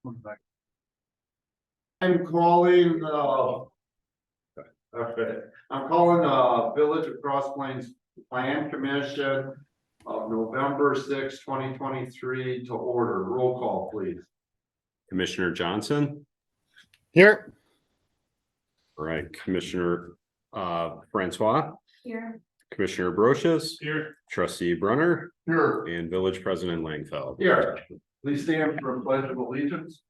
I'm calling, I'm calling the Village of Cross Plains Plan Commission of November 6, 2023 to order. Roll call, please. Commissioner Johnson. Here. All right, Commissioner Francois, Here. Commissioner Brochus, Here. Trustee Brunner, Here. and Village President Langfeld. Here. Please stand for a pledge of allegiance.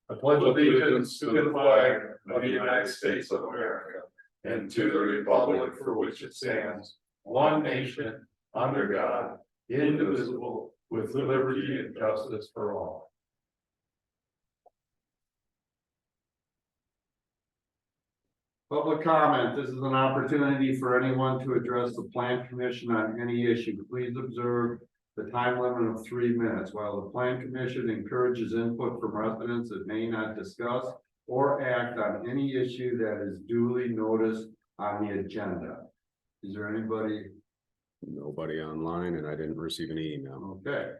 I pledge allegiance to the flag of the United States of America and to the republic for which it stands, one nation, under God, indivisible, with liberty and justice for all. Public comment. This is an opportunity for anyone to address the Plan Commission on any issue. Please observe the time limit of 3 minutes. While the Plan Commission encourages input from residents, it may not discuss or act on any issue that is duly noticed on the agenda. Is there anybody? Nobody online, and I didn't receive any email. Okay.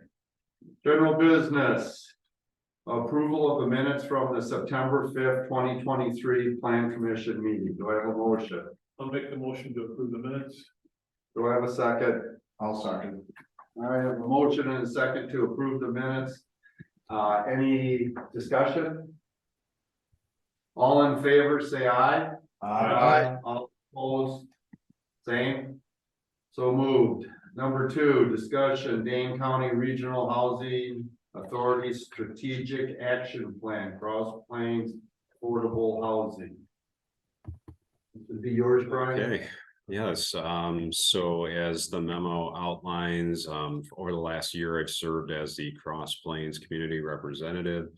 General business. Approval of the minutes from the September 5th, 2023 Plan Commission meeting. Do I have a motion? I'll make the motion to approve the minutes. Do I have a second? I'll second. I have a motion and a second to approve the minutes. Any discussion? All in favor, say aye. Aye. All opposed, same. So moved. Number 2, discussion, Dane County Regional Housing Authority Strategic Action Plan, Cross Plains Affordable Housing. This would be yours, Brian. Okay, yes, so as the memo outlines, over the last year, I've served as the Cross Plains Community Representative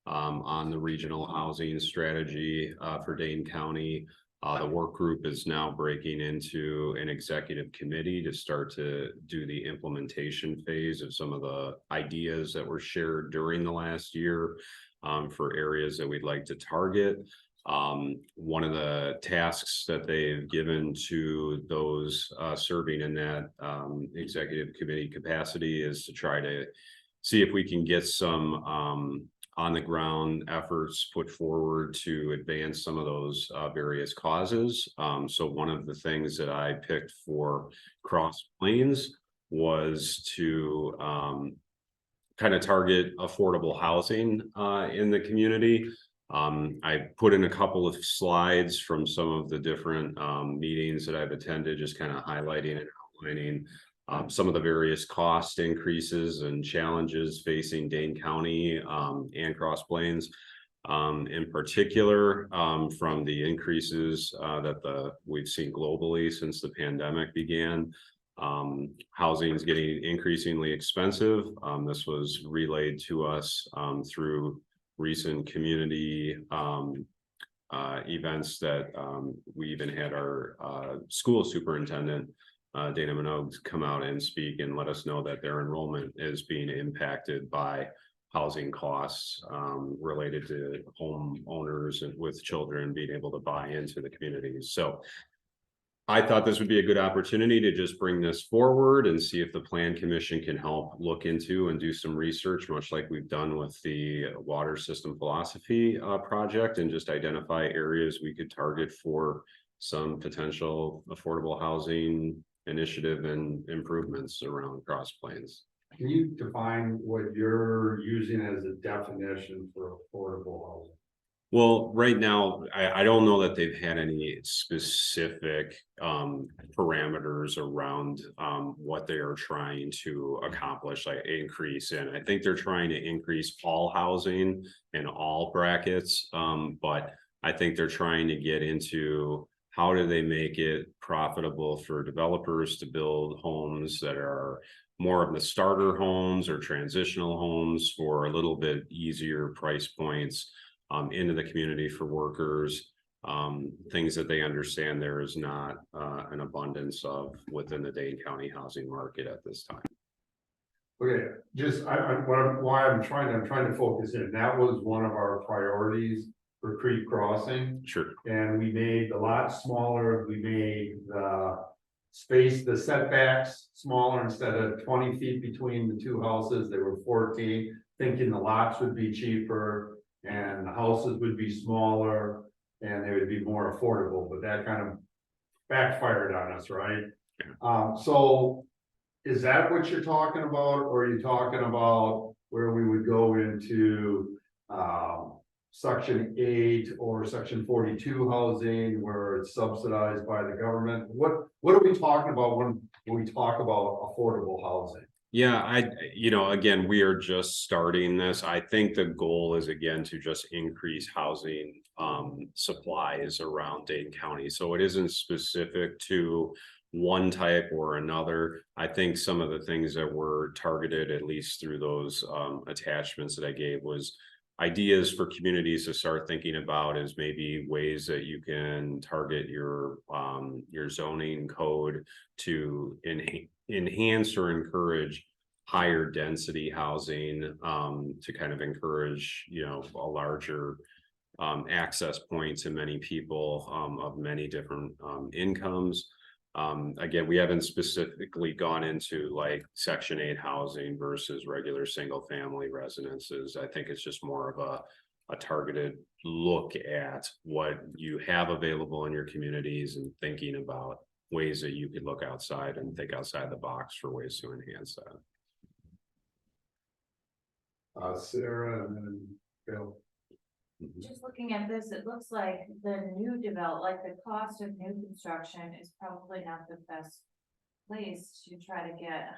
on the regional housing strategy for Dane County. The work group is now breaking into an executive committee to start to do the implementation phase of some of the ideas that were shared during the last year for areas that we'd like to target. One of the tasks that they've given to those serving in that executive committee capacity is to try to see if we can get some on the ground efforts put forward to advance some of those various causes. So one of the things that I picked for Cross Plains was to kind of target affordable housing in the community. I put in a couple of slides from some of the different meetings that I've attended, just kind of highlighting and outlining some of the various cost increases and challenges facing Dane County and Cross Plains, in particular from the increases that we've seen globally since the pandemic began. Housing is getting increasingly expensive. This was relayed to us through recent community events that we even had our school superintendent Dana Minogue come out and speak and let us know that their enrollment is being impacted by housing costs related to home owners and with children being able to buy into the communities. So I thought this would be a good opportunity to just bring this forward and see if the Plan Commission can help look into and do some research, much like we've done with the water system philosophy project, and just identify areas we could target for some potential affordable housing initiative and improvements around Cross Plains. Can you define what you're using as a definition for affordable housing? Well, right now, I don't know that they've had any specific parameters around what they are trying to accomplish, like increase in. I think they're trying to increase all housing in all brackets, but I think they're trying to get into how do they make it profitable for developers to build homes that are more of the starter homes or transitional homes for a little bit easier price points into the community for workers, things that they understand there is not an abundance of within the Dane County housing market at this time. Okay, just I'm trying to focus in. That was one of our priorities for Creek Crossing. Sure. And we made the lot smaller. We made the setbacks smaller. Instead of 20 feet between the two houses, they were 14. thinking the lots would be cheaper and the houses would be smaller and they would be more affordable, but that kind of backfired on us, right? So is that what you're talking about, or are you talking about where we would go into section 8 or section 42 housing where it's subsidized by the government? What are we talking about when we talk about affordable housing? Yeah, again, we are just starting this. I think the goal is again to just increase housing supplies around Dane County. So it isn't specific to one type or another. I think some of the things that were targeted, at least through those attachments that I gave, was ideas for communities to start thinking about is maybe ways that you can target your zoning code to enhance or encourage higher density housing, to kind of encourage, a larger access point to many people of many different incomes. Again, we haven't specifically gone into like section 8 housing versus regular single family residences. I think it's just more of a targeted look at what you have available in your communities and thinking about ways that you could look outside and think outside the box for ways to enhance that. Sarah and then Bill. Just looking at this, it looks like the the cost of new construction is probably not the best place to try to get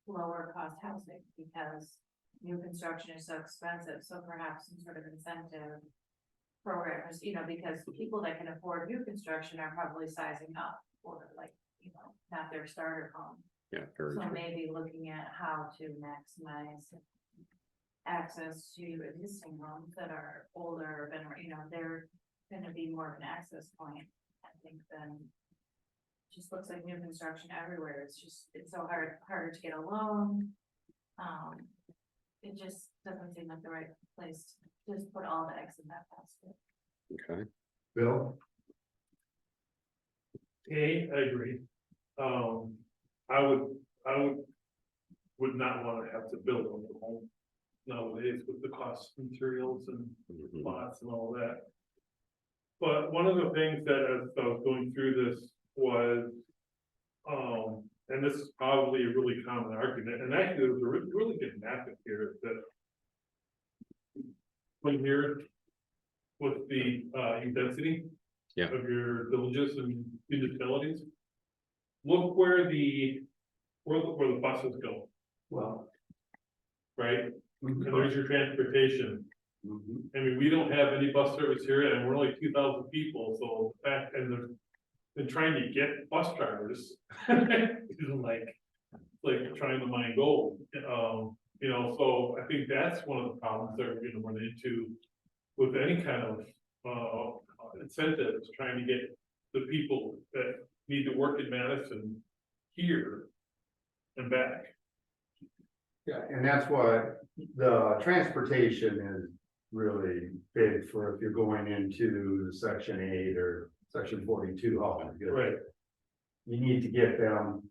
lower cost housing because new construction is so expensive. So perhaps some sort of incentive programs, because people that can afford new construction are probably sizing up or not their starter home. Yeah, very So true. maybe looking at how to maximize access to existing homes that are older, and they're going to be more of an access point, I think, than just looks like new construction everywhere. It's so harder to get a loan. It just doesn't seem like the right place to just put all the eggs in that basket. Okay. Bill? I agree. I would not want to have to build a home nowadays with the cost of materials and lots and all that. But one of the things that as I was going through this was, and this is probably a really common argument, and actually there's a really good map here that when here with the density of your villages and municipalities, look where the buses go. Well, right? And there's your transportation. mm-hmm. I mean, we don't have any bus service here and we're only 2,000 people, so that, and they're trying to get bus drivers is like trying to mine gold. So I think that's one of the problems that we're gonna run into with any kind of incentives, trying to get the people that need to work in Madison here and back. Yeah, and that's why the transportation is really big for if you're going into section 8 or section 42 housing. Right. You need to get them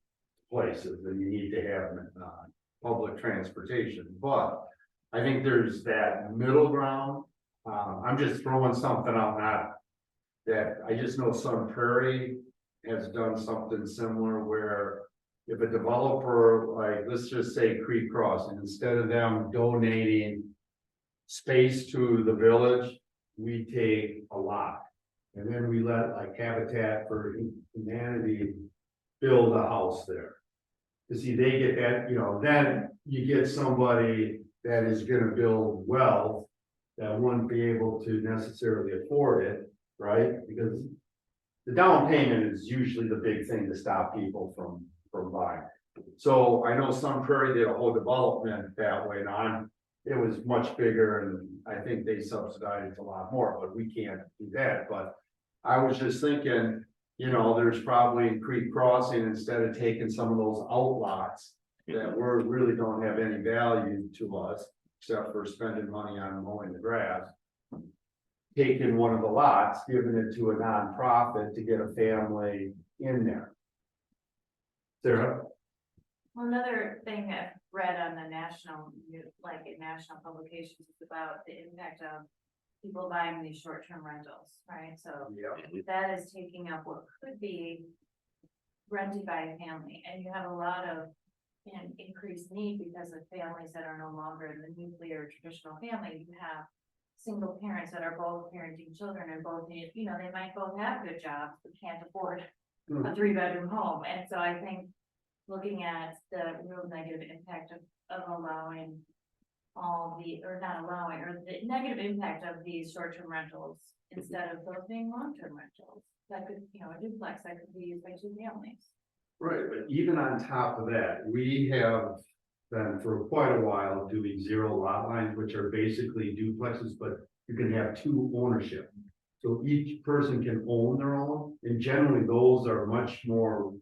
places and you need to have public transportation, but I think there's that middle ground. I'm just throwing something out, not that I just know Sun Prairie has done something similar where if a developer, like, let's just say Creek Crossing, instead of them donating space to the village, we take a lot. And then we let like Habitat for Humanity build a house there. To see, they get that, then you get somebody that is gonna build wealth that wouldn't be able to necessarily afford it, right? Because the down payment is usually the big thing to stop people from buying. So I know Sun Prairie did a whole development that way, and it was much bigger, and I think they subsidized a lot more, but we can't do that. But I was just thinking, there's probably in Creek Crossing, instead of taking some of those outlots that really don't have any value to us, except for spending money on mowing the grass, taking one of the lots, giving it to a nonprofit to get a family in there. Sarah? Well, another thing read on the national, like in national publications, it's about the impact of people buying these short-term rentals, right? So Yeah. that is taking up what could be rented by a family, and you have a lot of increased need because of families that are no longer in the nuclear traditional family. You have single parents that are both parenting children and both need, they might both have good jobs, but can't afford a 3-bedroom home. And so I think looking at the real negative impact of allowing all the, or not allowing, or the negative impact of these short-term rentals instead of those being long-term rentals. That could, a duplex that could be used by 2 families. Right, but even on top of that, we have been for quite a while doing 0 lot lines, which are basically duplexes, but you can have 2 ownership. So each person can own their own, and generally those are much more,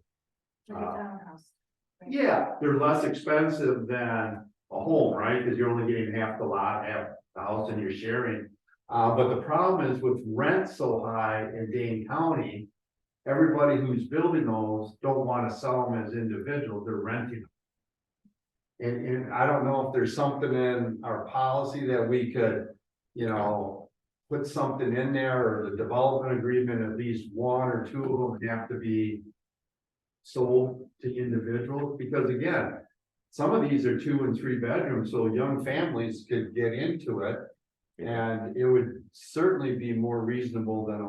Like a townhouse. right? yeah, they're less expensive than a home, right? Because you're only getting half the lot, half the house, and you're sharing. But the problem is with rent so high in Dane County, everybody who's building those don't want to sell them as individuals, they're renting them. And I don't know if there's something in our policy that we could, put something in there, or the development agreement, at least 1 or 2 of them have to be sold to individuals, because again, some of these are 2 and 3 bedrooms, so young families could get into it. And it would certainly be more reasonable than,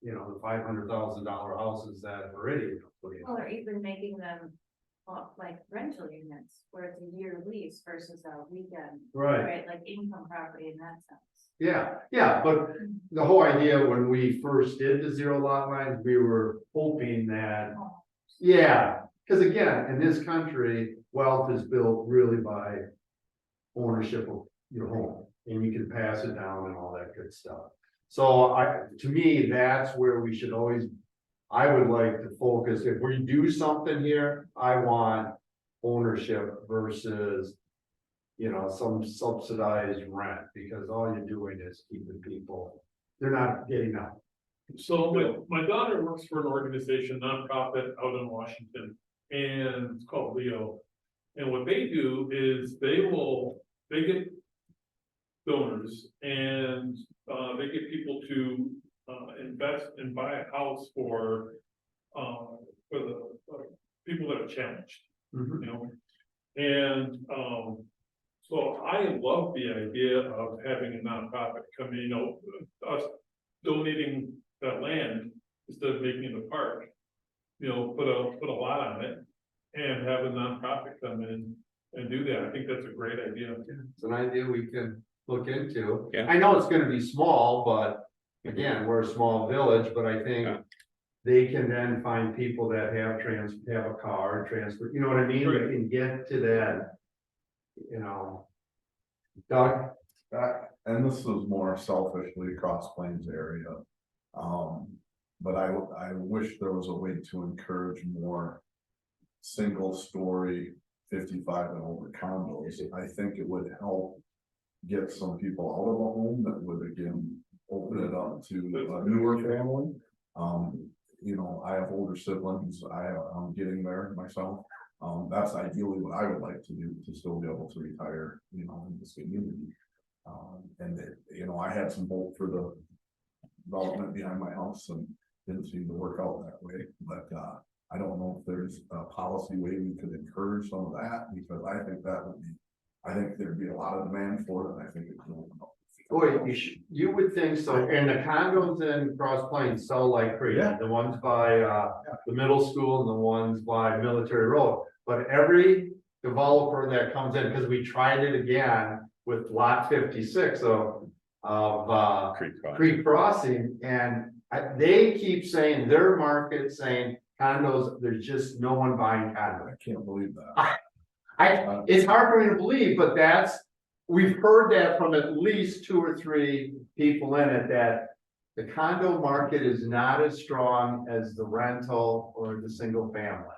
the $500,000 houses that already. Or even making them like rental units where it's a year lease versus a weekend. Right. Like income property in that sense. Yeah, but the whole idea when we first did the 0 lot lines, we were hoping that, because again, in this country, wealth is built really by ownership of your home, and you can pass it down and all that good stuff. So to me, that's where we should always, I would like to focus, if we do something here, I want ownership versus, some subsidized rent, because all you're doing is keeping people, they're not getting out. So my daughter works for an organization, nonprofit out in Washington, and it's called Leo. And what they do is they get donors, and they get people to invest and buy a house for the people that are challenged, and so I love the idea of having a nonprofit come in, us donating that land instead of making it a park, put a lot on it and have a nonprofit come in and do that. I think that's a great idea. It's an idea we can look into. Yeah. I know it's gonna be small, but again, we're a small village, but I think they can then find people that have a car, transport, you know what I mean? Right. We can get to that, Doug? And this is more selfishly Cross Plains area. But I wish there was a way to encourage more single story 55 and over condos. I think it would help get some people out of a home that would again open it up to a newer family. I have older siblings. I'm getting there myself. That's ideally what I would like to do, to still be able to retire, in this community. I had some hope for the development behind my house and didn't seem to work out that way. But I don't know if there's a policy way we could encourage some of that, because I think there'd be a lot of demand for it, and I think it could open up. Boy, you would think so, and the condos in Cross Plains sell like crazy, Yeah. the ones by the middle school and the ones by Military Road. But every developer that comes in, because we tried it again with lot 56 of Creek Crossing, and they keep saying, their market saying condos, there's just no one buying condos. I can't believe that. It's hard for me to believe, but we've heard that from at least 2 or 3 people in it, that the condo market is not as strong as the rental or the single family.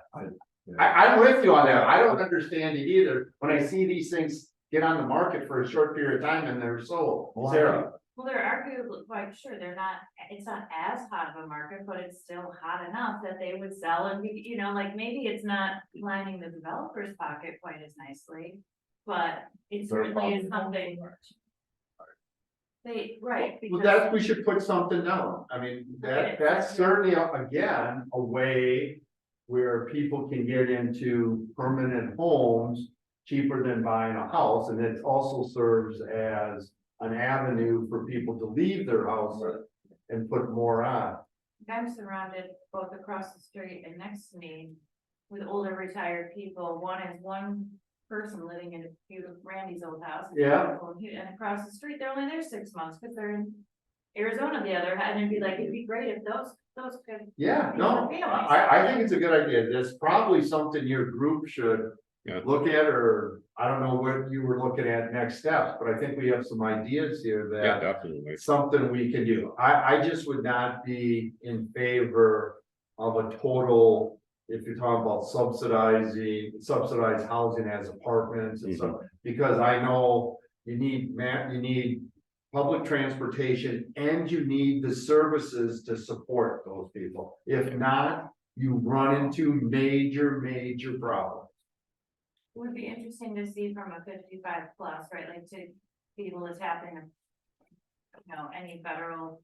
I'm with you on that. I don't understand it either. When I see these things get on the market for a short period of time and they're sold. Well, Sarah, Well, they're arguably quite sure they're not, it's not as hot of a market, but it's still hot enough that they would sell and be, you know, like maybe it's not lining the developer's pocket quite as nicely. But it certainly is something. They, right. Well, because- we should put something down. I mean, that's certainly, again, a way where people can get into permanent homes cheaper than buying a house, and it also serves as an avenue for people to leave their house and put more on. I'm surrounded both across the street and next to me with older retired people. One is one person living in a beautiful Randy's old house. Yeah. And across the street, they're only there 6 months because they're in Arizona the other, and it'd be like, it'd be great if those could. Yeah, no, I think it's a good idea. That's probably something your group should Yeah. look at, or I don't know what you were looking at next steps, but I think we have some ideas here Yeah, that definitely. something we can do. I just would not be in favor of a total, if you're talking about subsidized housing as apartments and stuff, because I know you need public transportation and you need the services to support those people. If not, you run into major problems. It would be interesting to see from a 55 plus, right, like to people is happening. You know, any federal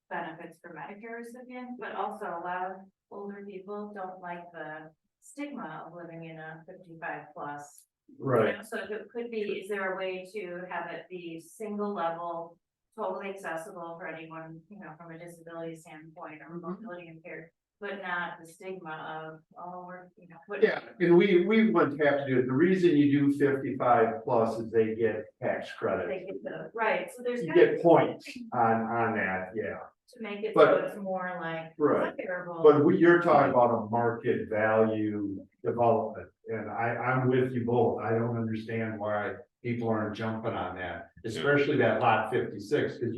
benefits for Medicare recipients, but also a lot of older people don't like the stigma of living in a 55 plus. You know, so if it could be, is there a way to have it be single level, totally accessible for anyone, you know, from a disability standpoint or mobility impaired, but not the stigma of, oh, we're, you know. Yeah, and we wouldn't have to do it. The reason you do 55 plus is they get tax credit. They get the, right, so there's. You get points on that, yeah. To make it But- so it's more like. Right. Comparable. But you're talking about a market value development, and I'm with you both. I don't understand why people aren't jumping on that, especially that lot 56, because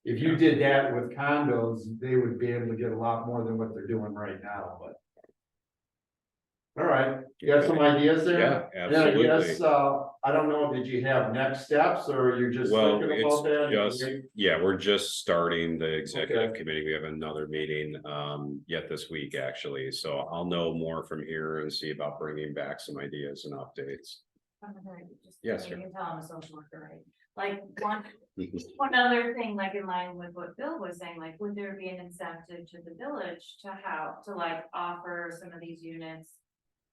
if you did that with condos, they would be able to get a lot more than what they're doing right now, but. All right, you got some ideas there? Yeah, And then I guess, absolutely. I don't know, did you have next steps, or you're just Well, thinking it's about that? just, yeah, we're just starting the executive Okay. committee. We have another meeting yet this week, actually. So I'll know more from here and see about bringing back some ideas and updates. Yes, You sure. can tell I'm a social worker, right? Like one other thing, like in line with what Bill was saying, like, would there be an incentive to the village to like offer some of these units?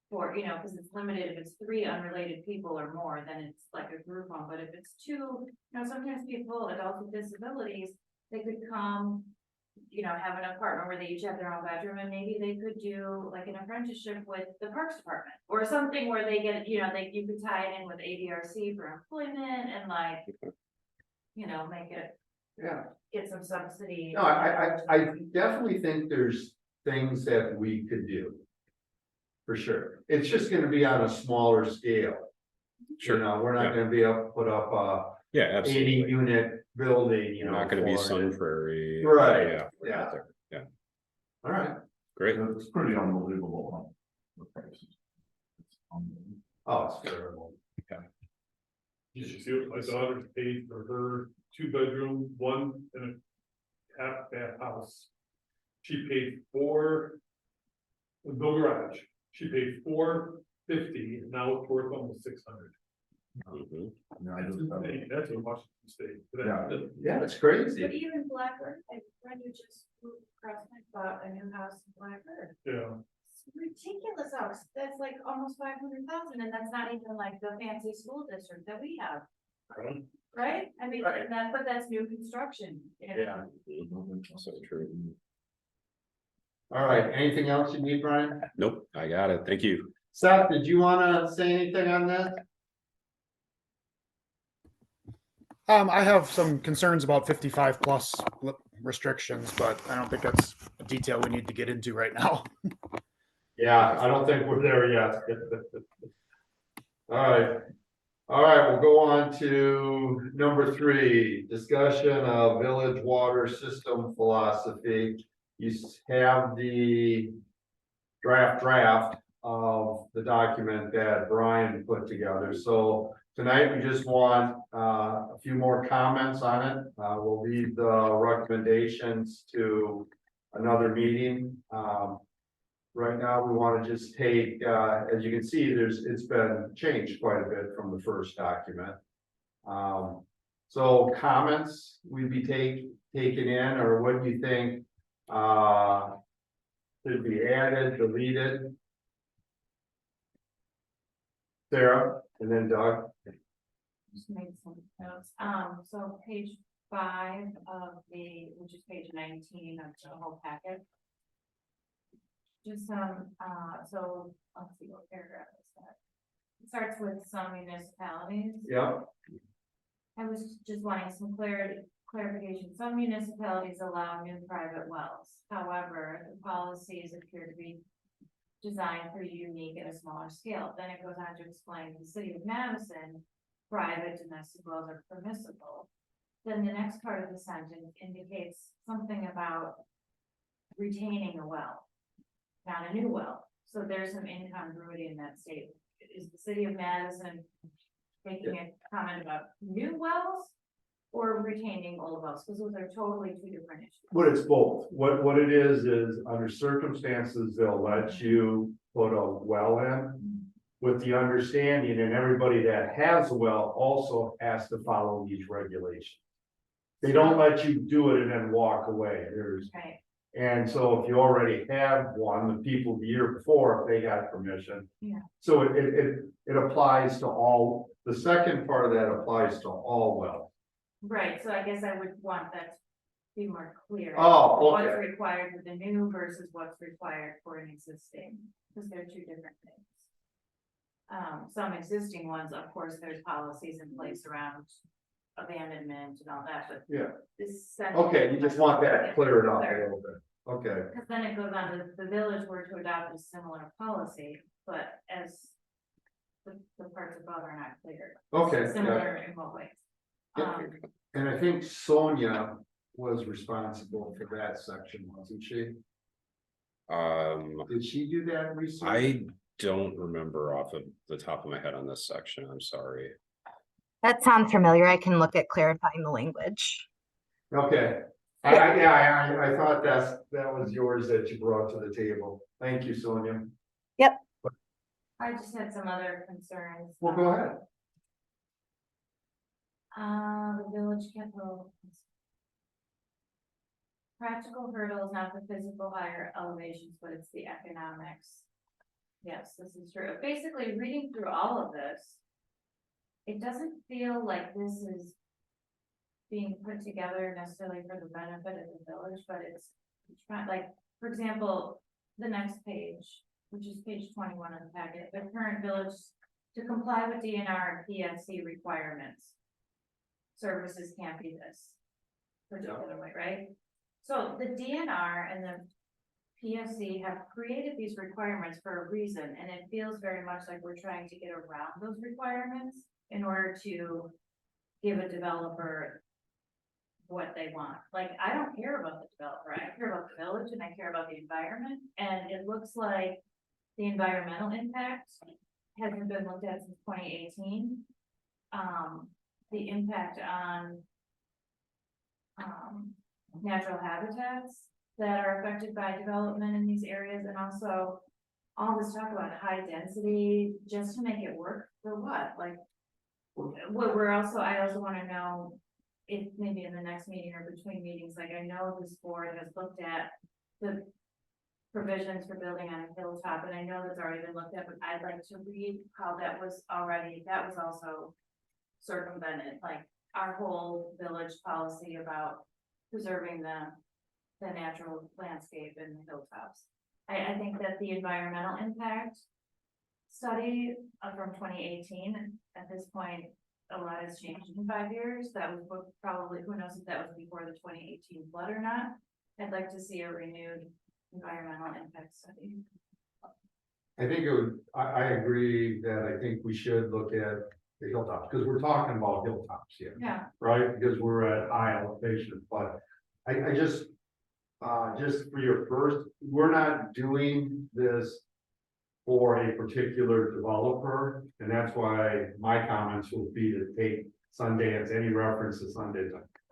For, you know, because it's limited, if it's 3 unrelated people or more, then it's like a group home, but if it's 2, you know, sometimes people, adults with disabilities, they could come. You know, have an apartment where they each have their own bedroom, and maybe they could do like an apprenticeship with the Parks Department. Or something where they get, you know, you could tie it in with ADRC for employment and like. You know, make it, Yeah. get some subsidy. No, I definitely think there's things that we could do. For sure. It's just gonna be on a smaller scale. You know, we're not Yeah. gonna be able to put up a Yeah, 80 absolutely. unit building, you We're know. not gonna be for Sun it. Prairie. Right, Yeah. yeah. Yeah, All right. great. It's pretty unbelievable, huh? The prices. It's unbelievable. Oh, it's terrible. You should see what my daughter paid for her 2-bedroom, 1 and a half bath house. She paid no garage, she paid $450, and now it's worth almost $600. Mhm. Yeah, I just- That's in Washington State. Yeah. Yeah, it's crazy. But even Black Earth, my friend who just moved across and bought a new house in Black Earth. Yeah, It's ridiculous house, that's like almost 500,000, and that's not even like the fancy school district that we have, right? I mean, Right. and but that's new construction. You know? Yeah. So true. All right, anything else you need, Brian? Nope, I got it. Thank you. Seth, did you wanna say anything on this? I have some concerns about 55 plus restrictions, but I don't think that's a detail we need to get into right now. Yeah, I don't think we're there yet. All right, we'll go on to number 3, discussion of village water system philosophy. You have the draft of the document that Brian put together, so tonight, we just want, a few more comments on it. We'll leave the recommendations to another meeting. Right now, we want to just take, as you can see, it's been changed quite a bit from the first document. So comments we'd be taken in, or what do you think, should be added, deleted? Sarah, and then Doug. Just made some notes. So page 5 of which is page 19 of the whole packet. Just so let's see what paragraph is that. It starts with some municipalities. Yep. I was just wanting some clarification. Some municipalities allow new private wells. However, the policies appear to be designed for unique at a smaller scale. Then it goes on to explain the city of Madison, private domestic wells are permissible. Then the next part of the sentence indicates something about retaining a well, not a new well. So there's some incongruity in that statement. Is the city of Madison making a comment about new wells or retaining old wells? Because those are totally two different issues. But it's both. What it is under circumstances, they'll let you put a well in with the understanding, and everybody that has a well also has to follow these regulations. They don't let you do it and then walk away. Right. And so if you already have one, the people the year before, if they got permission. Yeah. So it applies to all, the second part of that applies to all wells. Right, so I guess I would want that to be more clear. Oh, okay. What's required for the new versus what's required for an existing, because they're two different things. Some existing ones, of course, there's policies in place around abandonment and all that, but. Yeah. This. sentence- Okay, you just want that cleared up a little bit. Okay. Because then it goes on to the village were to adopt a similar policy, but as the parts above are not clear. Okay. Yeah. Similar in what ways? And I think Sonia was responsible for that section, wasn't she? Did she do that research? I don't remember off of the top of my head on this section. I'm sorry. That sounds familiar. I can look at clarifying the language. Okay. I thought that was yours that you brought to the table. Thank you, Sonia. I just had some other concerns. Well, go ahead. The village capital. Practical hurdles, not the physical higher elevations, but it's the economics. Yes, this is true. Basically, reading through all of this, it doesn't feel like this is being put together necessarily for the benefit of the village, but it's trying, like, for example, the next page, which is page 21 of the packet, the current village to comply with DNR and PSC requirements. Services can't be this particular way, right? So the DNR and the PSC have created these requirements for a reason, and it feels very much like we're trying to get around those requirements in order to give a developer what they want. Like, I don't care about the developer, I care about the village and I care about the environment, and it looks like the environmental impact hasn't been looked at since 2018. The impact on natural habitats that are affected by development in these areas, and also all this talk about high density just to make it work for what? Like, I also want to know if maybe in the next meeting or between meetings, like, I know this board has looked at the provisions for building on a hilltop, and I know that's already been looked at, but I'd like to read how that was also circumvented, like our whole village policy about preserving the natural landscape and the hilltops. I think that the environmental impact study from 2018, at this point, a lot has changed in 5 years. That was probably, who knows if that was before the 2018 flood or not. I'd like to see a renewed environmental impact study. I think I agree that I think we should look at the hilltops, because we're talking about hilltops here. Yeah. Right, because we're at high elevation, but I just for your first, we're not doing this for a particular developer, and that's why my comments will be to take Sundance, any reference to Sundance.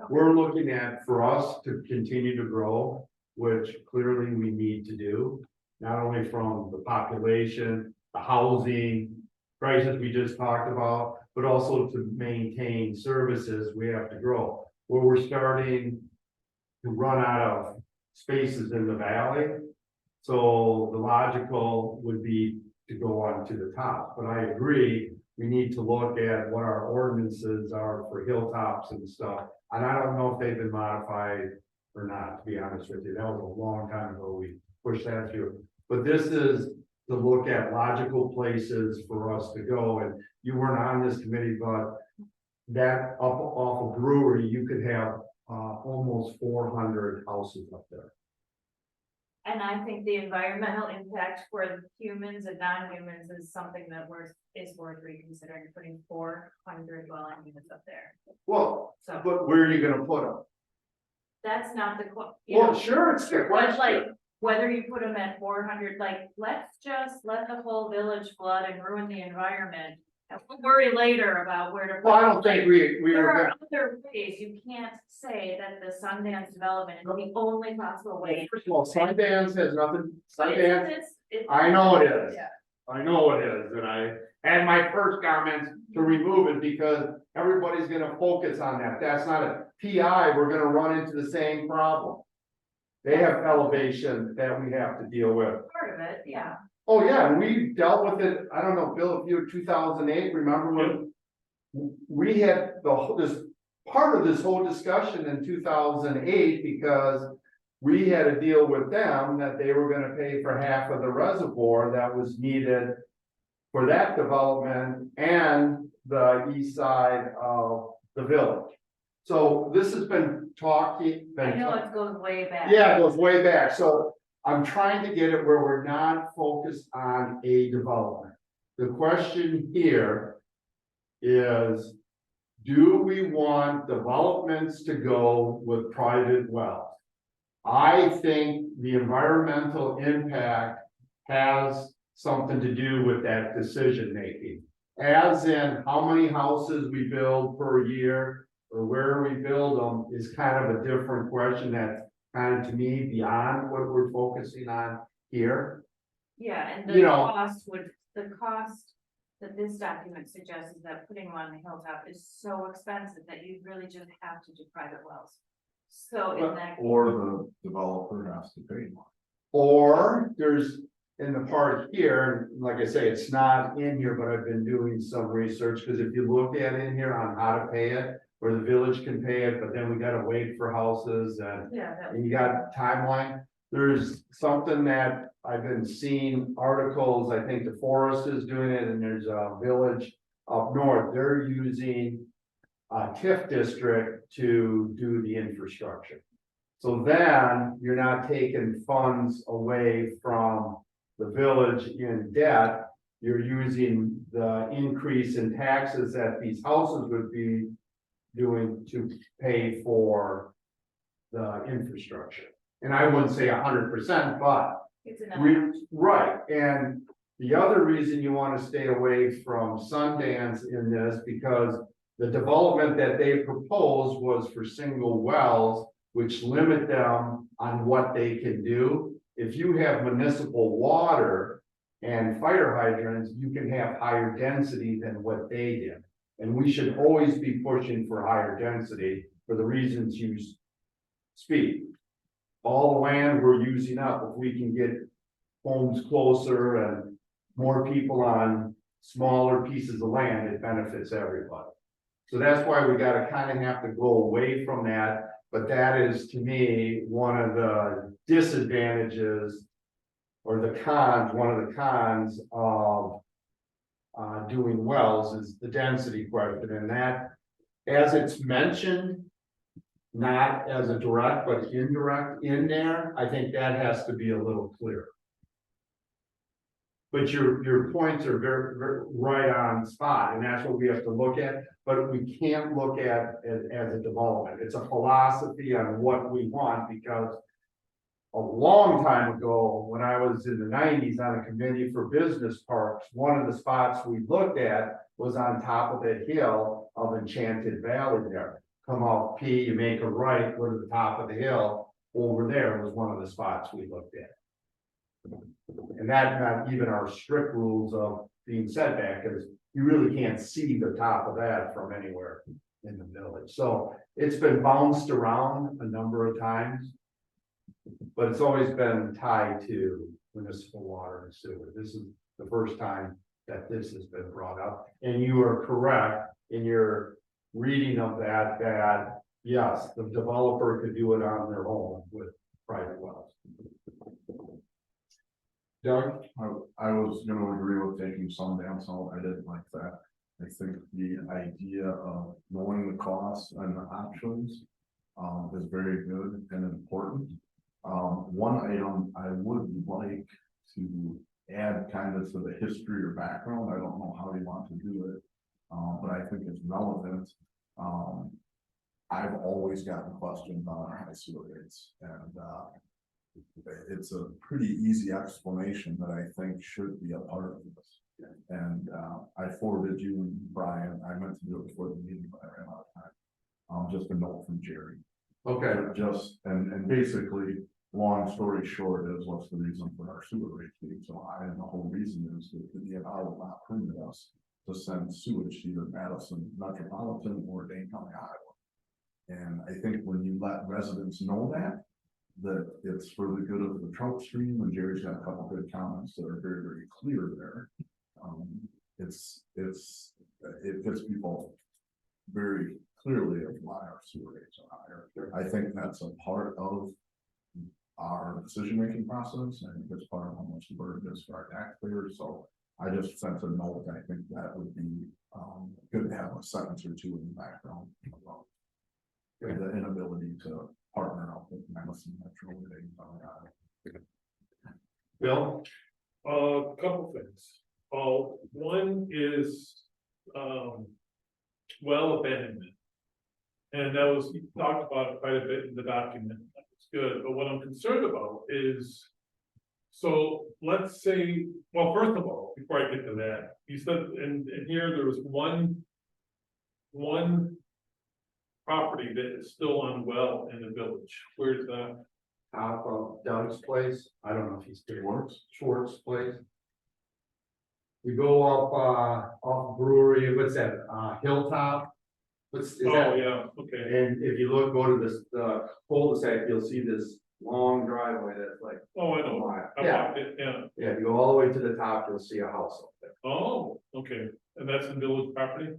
We're looking at, for us to continue to grow, which clearly we need to do, not only from the population, the housing crisis we just talked about, but also to maintain services, we have to grow. Where we're starting to run out of spaces in the valley. So the logical would be to go on to the top, but I agree, we need to look at what our ordinances are for hilltops and stuff. And I don't know if they've been modified or not, to be honest with you, that was a long time ago we pushed that through. But this is to look at logical places for us to go, and you weren't on this committee, but that up off of Brewery, you could have almost 400 houses up there. And I think the environmental impact for humans and non-humans is something that is worth reconsidering, putting 400 dwelling units up there. Well, So but where are you gonna put them? that's not the, Well, sure, it's the but like, question. whether you put them at 400, like, let's just let the whole village flood and ruin the environment. And we'll worry later about where to. put Well, I them. don't think we There are, are other ways, you can't say that the Sundance development is the only possible way. first of all, Sundance has nothing, But Sundance, it's- I know it is. Yeah. I know it is, and I had my first comments to remove it because everybody's gonna focus on that. That's not a PI, we're gonna run into the same problem. They have elevation that we have to deal with. Part of it, yeah. Oh, yeah, and we dealt with it, I don't know, Bill, if you were 2008, remember when? We had this, part of this whole discussion in 2008, because we had to deal with them, that they were gonna pay for half of the reservoir that was needed for that development and the east side of the village. So this has been talking. I know it goes way back. Yeah, it goes way back, so I'm trying to get it where we're not focused on a development. The question here is, do we want developments to go with private wells? I think the environmental impact has something to do with that decision making. As in, how many houses we build per year, or where we build them is kind of a different question that's kind of, to me, beyond what we're focusing on here. Yeah, and You the know- cost that this document suggests is that putting them on the hilltop is so expensive that you really just have to do private wells. So in that. Or the developer has to pay more. Or there's, in the part here, and like I say, it's not in here, but I've been doing some research, because if you look at in here on how to pay it, where the village can pay it, but then we gotta wait for houses and Yeah, that and you got timeline. There's something that I've been seeing articles, I think the forest is doing it, and there's a village up north, they're using a TIF district to do the infrastructure. So then you're not taking funds away from the village in debt. You're using the increase in taxes that these houses would be doing to pay for the infrastructure. And I wouldn't say 100%, but it's enough. right, and the other reason you want to stay away from Sundance in this, because the development that they proposed was for single wells, which limit them on what they can do. If you have municipal water and fire hydrants, you can have higher density than what they did. And we should always be pushing for higher density for the reasons you speak. All the land we're using up, if we can get homes closer and more people on smaller pieces of land, it benefits everybody. So that's why we gotta kind of have to go away from that, but that is, to me, one of the disadvantages or the cons, one of the cons of doing wells is the density question, and that, as it's mentioned, not as a direct, but indirect in there, I think that has to be a little clearer. But your points are very, very right on spot, and that's what we have to look at, but we can't look at it as a development. It's a philosophy on what we want, because a long time ago, when I was in the nineties on a committee for business parks, one of the spots we looked at was on top of that hill of Enchanted Valley there. Come off P, you make a right, go to the top of the hill, over there was one of the spots we looked at. And that, not even our strict rules of being setback, is you really can't see the top of that from anywhere in the village. So it's been bounced around a number of times. But it's always been tied to municipal water and sewer. This is the first time that this has been brought up. And you are correct in your reading of that, that yes, the developer could do it on their own with private wells. Doug? I was gonna agree with taking some down, so I didn't like that. I think the idea of knowing the costs and the options is very good and important. One item I would like to add kind of to the history or background, I don't know how you want to do it, but I think it's relevant. I've always gotten questions on our high sewer rates, and it's a pretty easy explanation that I think should be a part of this. And I forwarded you and Brian, I meant to do it before the meeting, but I ran out of time. Just a note from Jerry. Okay, Just, and basically, long story short is what's the reason for our sewer rates being so high, and the whole reason is that the DNR will not permit us to send sewage to either Madison Metropolitan or Dane County, Iowa. And I think when you let residents know that it's for the good of the trout stream, and Jerry's got a couple good comments that are very, very clear there. It gets people very clearly of why our sewer rates are higher. I think that's a part of our decision-making process, and it's part of how much the burden is for our taxpayers. So I just sent a note. I think that would be good to have a sentence or two in the background about the inability to partner up with Madison Metro. Bill? A couple things. One is, well abandonment. And that was talked about quite a bit in the document. That's good, but what I'm concerned about is, so let's say, well, first of all, before I get to that, you said, and here there was one property that is still on well in the village. Where's that? Top of Doug's place, I don't know if he's still works, Schwartz place. We go up, off Brewery, what's that, Hilltop? Is Oh, that? yeah, okay. And if you look, go to this, cul-de-sac, you'll see this long driveway that's like. Oh, I know. I Yeah, walked it, yeah. yeah, if you go all the way to the top, you'll see a house up there. Oh, okay. And that's in village property?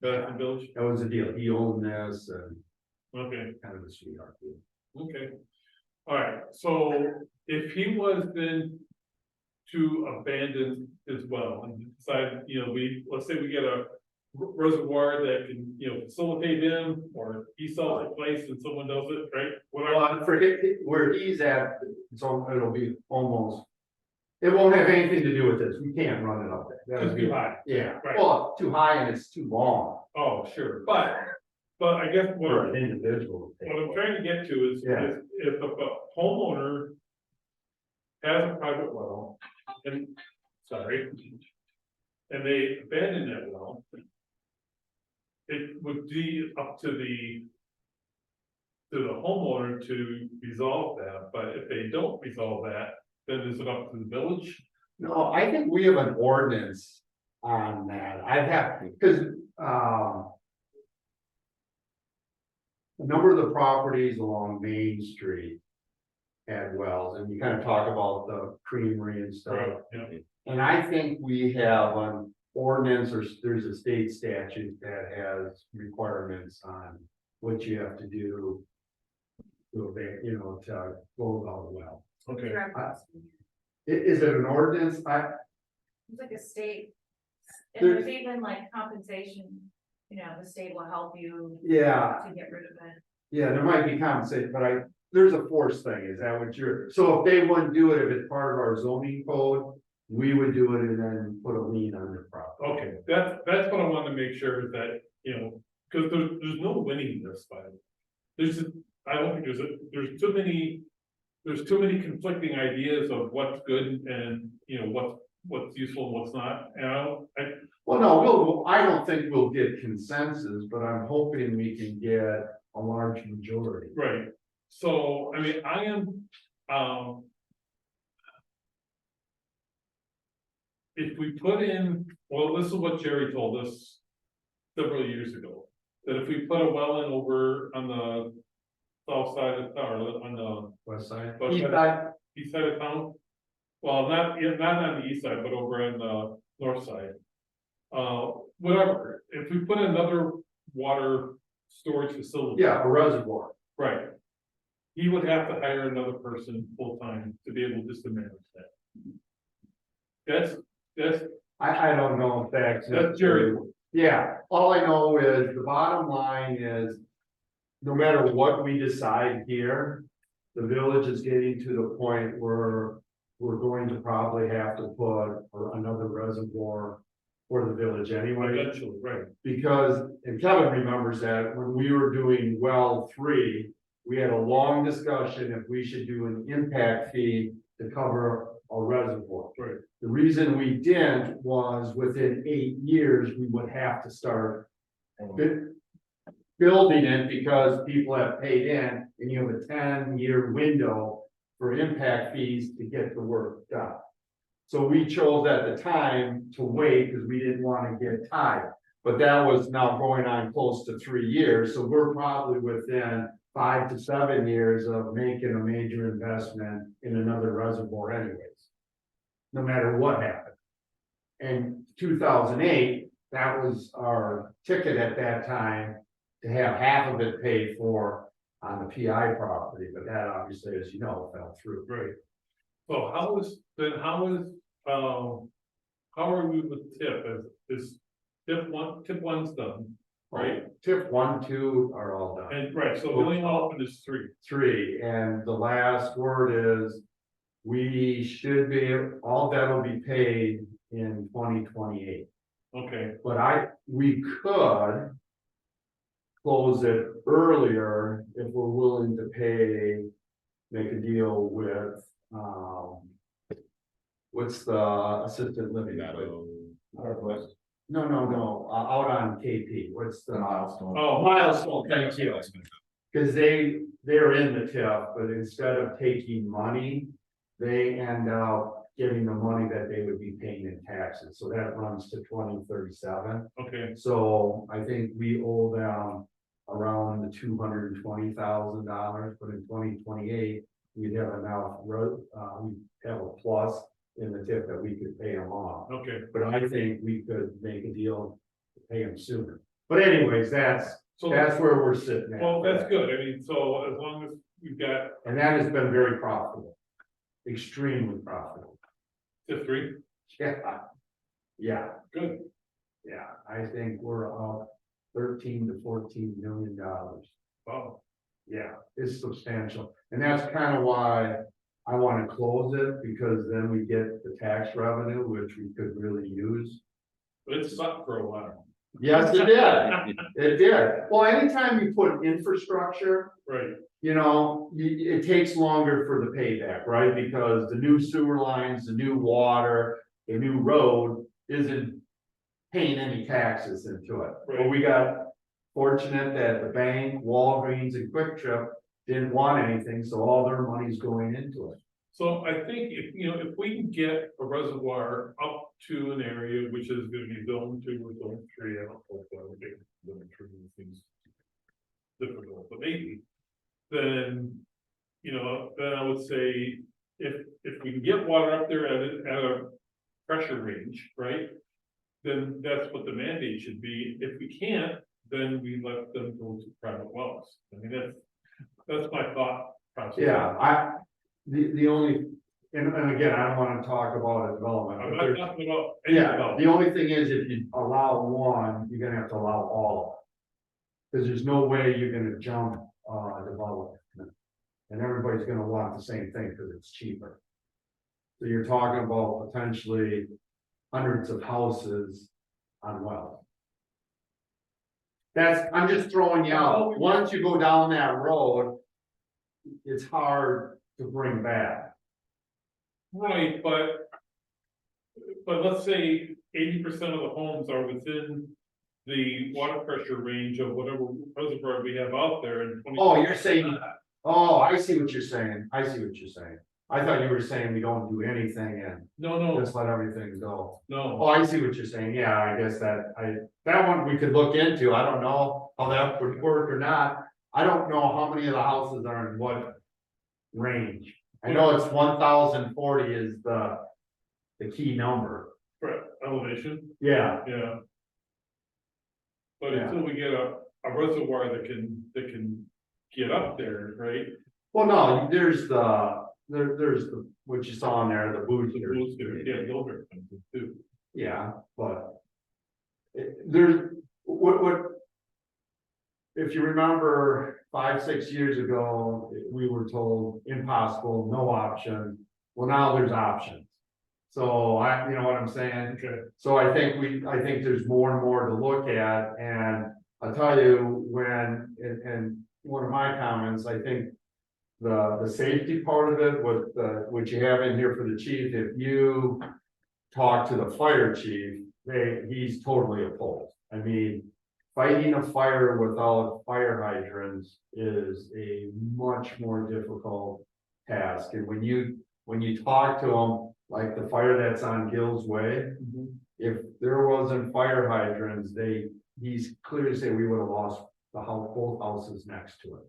That's in village? That was the deal, he owned this and Okay, kind of a sweetheart. Deal. okay. All right, so if he was then to abandon his well and decide, let's say we get a reservoir that can, facilitate him, or he sells a place and someone does it, right? Well, for where he's at, it'll be almost, it won't have anything to do with this, we can't run it up there. That It's would too be, high. yeah, Right. well, too high and it's too long Oh, sure, but I guess for an individual. to take. what I'm trying to get to is, Yeah. if a homeowner has a private well, and they abandon that well, it would be up to the homeowner to resolve that, but if they don't resolve that, then is it up to the village? No, I think we have an ordinance on that, I'd have, because, a number of the properties along Main Street had wells, and you kind of talk about the creamery and stuff. Yeah, And I think we have an ordinance, or there's a state statute that has requirements on what you have to do to, to close out a well. okay, Is it an ordinance? It's like a state, and There's- there's even like compensation, the state will help you Yeah, to get rid of it. yeah, there might be compensation, but there's a force thing, is that what so if they wouldn't do it, if it's part of our zoning code, we would do it and then put a lien on their property. okay, that's what I wanted to make sure is that, because there's no winning this fight. I don't think there's too many there's too many conflicting ideas of what's good and, you know, what's useful and what's not, and Well, no, I don't think we'll get consensus, but I'm hoping we can get a large majority. right, so, I mean, I am, if we put in, well, this is what Jerry told us several years ago, that if we put a well in over on the south side of town, or on the West side. West East side. side. east side of town. Well, not on the east side, but over on the north side. Whatever, if we put another water storage facility. Yeah, a reservoir. Right. He would have to hire another person full-time to be able just to manage that. That's, I don't know if that's Jerry. Yeah, all I know is the bottom line is, no matter what we decide here, the village is getting to the point where we're going to probably have to put another reservoir for the village anyway. Eventually, right, Because, and Kevin remembers that when we were doing well 3, we had a long discussion if we should do an impact fee to cover a reservoir. right, The reason we didn't was within 8 years, we would have to start building it because people have paid in and you have a 10-year window for impact fees to get the work done. So we chose at the time to wait because we didn't want to get tied. But that was now going on close to 3 years, so we're probably within 5 to 7 years of making a major investment in another reservoir anyways. No matter what happened. And 2008, that was our ticket at that time to have half of it paid for on the PI property, but that obviously, as you know, fell through. right. So how are we with tip, is tip one's done, right? Tip 1, 2 are all done. And, right, so the only one open is 3. 3, and the last word is, we should be, all that will be paid in 2028. Okay, But we could close it earlier if we're willing to make a deal with, what's the assisted living? Meadow. Northwest. No, out on KP, what's the? Milestone. oh, Milestone, thank you. Cause they're in the TIF, but instead of taking money, they end up getting the money that they would be paying in taxes, so that runs to 2037. okay, So I think we owe them around the $220,000, but in 2028, we'd have enough we have a plus in the TIF that we could pay them off. okay, But I think we could make a deal to pay them sooner. But anyways, that's where we're sitting at. well, that's good, I mean, so as long as we've got And that has been very profitable, extremely profitable. tip 3, Yeah, good, yeah, I think we're up 13 to 14 million dollars. wow, Yeah, it's substantial, and that's kind of why I want to close it, because then we get the tax revenue, which we could really use. but it sucked for a while, Yes, it did. It did. Well, anytime you put infrastructure, right, you know, it takes longer for the payback, right? Because the new sewer lines, the new water, the new road isn't paying any taxes into it. But Right. we got fortunate that the bank, Walgreens and Quick Trip didn't want anything, so all their money's going into it. so I think if we can get a reservoir up to an area which is gonna be zone 2 or zone 3, I don't know if that would be zone 3 things difficult, but maybe, then, then I would say, if we can get water up there at a pressure range, right? Then that's what the mandate should be, if we can't, then we let them go to private wells, I mean, that's my thought process. Yeah, the only, and again, I don't want to talk about a development. I'm but not there's- talking about any Yeah, development. the only thing is if you allow one, you're gonna have to allow all of them. Cause there's no way you're gonna jump, development. And everybody's gonna want the same thing because it's cheaper. So you're talking about potentially hundreds of houses on wells. I'm just throwing you out, once you go down that road, it's hard to bring back. Right, but let's say 80% of the homes are within the water pressure range of whatever reservoir we have out there and 20. Oh, you're saying, oh, I see what you're saying, I see what you're saying. I thought you were saying we don't do anything and No, just let everything go. no, Oh, I see what you're saying, yeah, I guess that one we could look into, I don't know how that would work or not. I don't know how many of the houses are in what range. I know it's 1,040 is the key number, for elevation, yeah. yeah. But Yeah. until we get a reservoir that can get up there, right? Well, no, there's the, what you saw in there, the The booster. booster, yeah, those are expensive too. Yeah, but. There's, what. If you remember 5-6 years ago, we were told impossible, no option. Well, now there's options. So you know what I'm saying? Okay. So I think there's more and more to look at, and I'll tell you when, and one of my comments, I think. The safety part of it, what you have in here for the chief, if you talk to the fire chief, he's totally opposed. I mean, fighting a fire without fire hydrants is a much more difficult task. And when you talk to him, like the fire that's on Gill's Way, if there wasn't fire hydrants, he's clearly saying we would have lost the house, both houses next to it.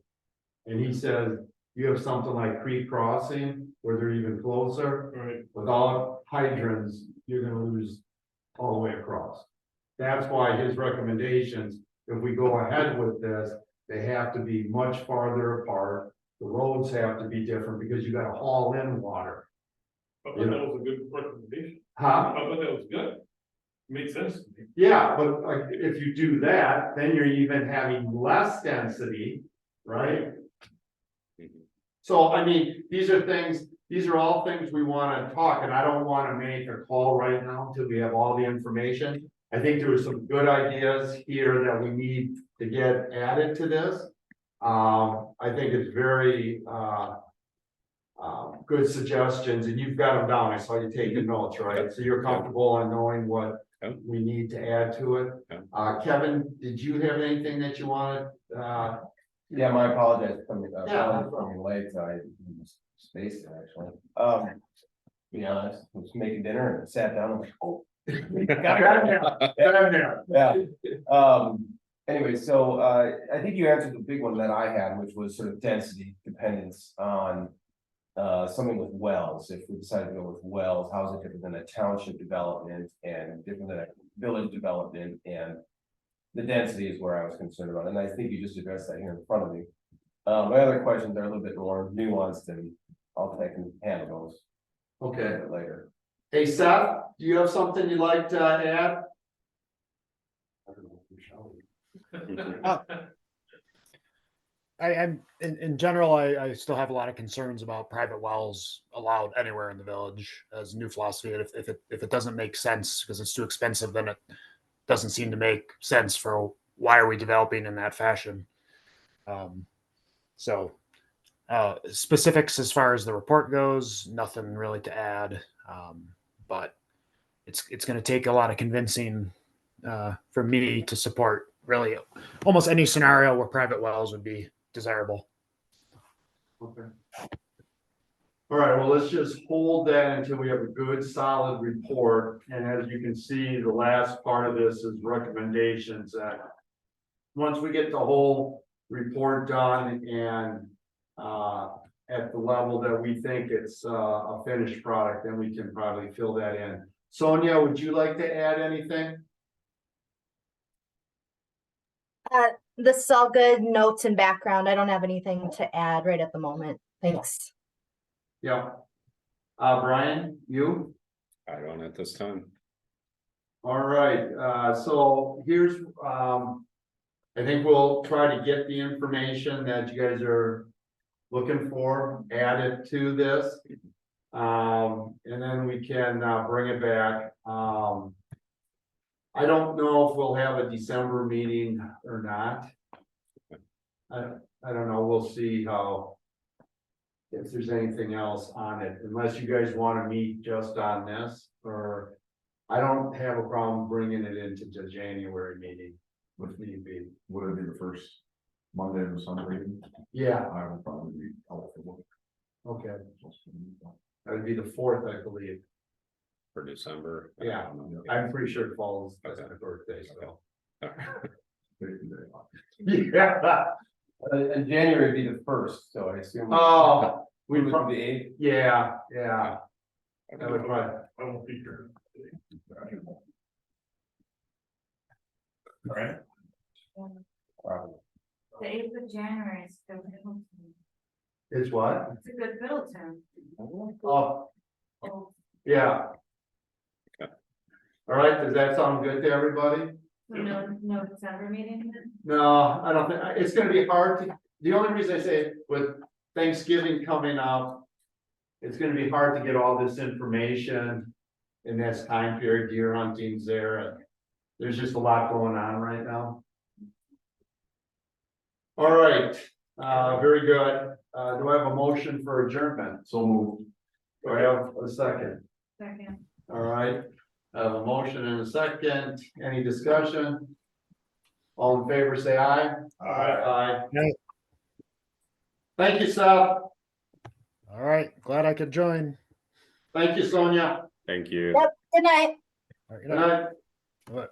And he says, you have something like Creek Crossing, where they're even closer, Right, without hydrants, you're gonna lose all the way across. That's why his recommendations, if we go ahead with this, they have to be much farther apart. The roads have to be different because you gotta haul in water. I thought that was a good recommendation. Huh? I thought that was good. Made sense to me. Yeah, but like, if you do that, then you're even having less density, right? So, I mean, these are all things we wanna talk, and I don't wanna make a call right now until we have all the information. I think there were some good ideas here that we need to get added to this. I think it's very, good suggestions, and you've got them down, I saw you taking notes, right? So you're comfortable in knowing what Yep. we need to add to it? Yep. Kevin, did you have anything that you wanted, Yeah, my apologies for coming, Yeah. coming late, I spaced it actually. Be honest, I was making dinner and sat down and like, oh. Yeah, anyway, so, I think you answered the big one that I had, which was sort of density dependence on. Something with wells, if we decide to go with wells, how is it different than a township development and different than a village development, and. The density is where I was concerned about, and I think you just addressed that here in front of me. My other questions are a little bit more nuanced, and I'll take and handle those a okay. little bit later. Hey Seth, do you have something you'd like to add? I'm in general, I still have a lot of concerns about private wells allowed anywhere in the village as a new philosophy. If it doesn't make sense because it's too expensive, then it doesn't seem to make sense for why are we developing in that fashion. So specifics as far as the report goes, nothing really to add. But it's going to take a lot of convincing for me to support really almost any scenario where private wells would be desirable. Okay. All right, well, let's just hold that until we have a good, solid report, and as you can see, the last part of this is recommendations that. Once we get the whole report done and, at the level that we think it's, a finished product, then we can probably fill that in. Sonia, would you like to add anything? This is all good notes and background. I don't have anything to add right at the moment. Thanks. Yeah. Brian, you? I don't at this time. All right, so here's, I think we'll try to get the information that you guys are looking for added to this. And then we can, bring it back. I don't know if we'll have a December meeting or not. I don't know, we'll see how if there's anything else on it, unless you guys wanna meet just on this, or. I don't have a problem bringing it into the January meeting, if need be. Would it be the first Monday or Sunday? Yeah, I will probably be eligible. okay, that would be the fourth, I believe. For December. Yeah. I'm pretty sure it falls, that's my birthday, so. Yeah, And January would be the first, so I assume. oh, We we would probably, be the eighth. yeah, that would probably, I won't be here. Alright, The 8th of January is good. Middleton. it's what? It's a good Middleton. Oh, Oh, yeah. All right, does that sound good to everybody? so no December meeting then? No, I don't think, it's gonna be hard to, the only reason I say with Thanksgiving coming up. It's gonna be hard to get all this information in this time period, deer hunting's there. There's just a lot going on right now. All right, very good. Do I have a motion for adjournment? So moved. Do I have a second? Second. All right, I have a motion and a second. Any discussion? All in favor, say aye. Aye. Aye. Thank you, Seth. All right, glad I could join. Thank you, Sonia. Thank you. Yep, good night. All right, Good night. What?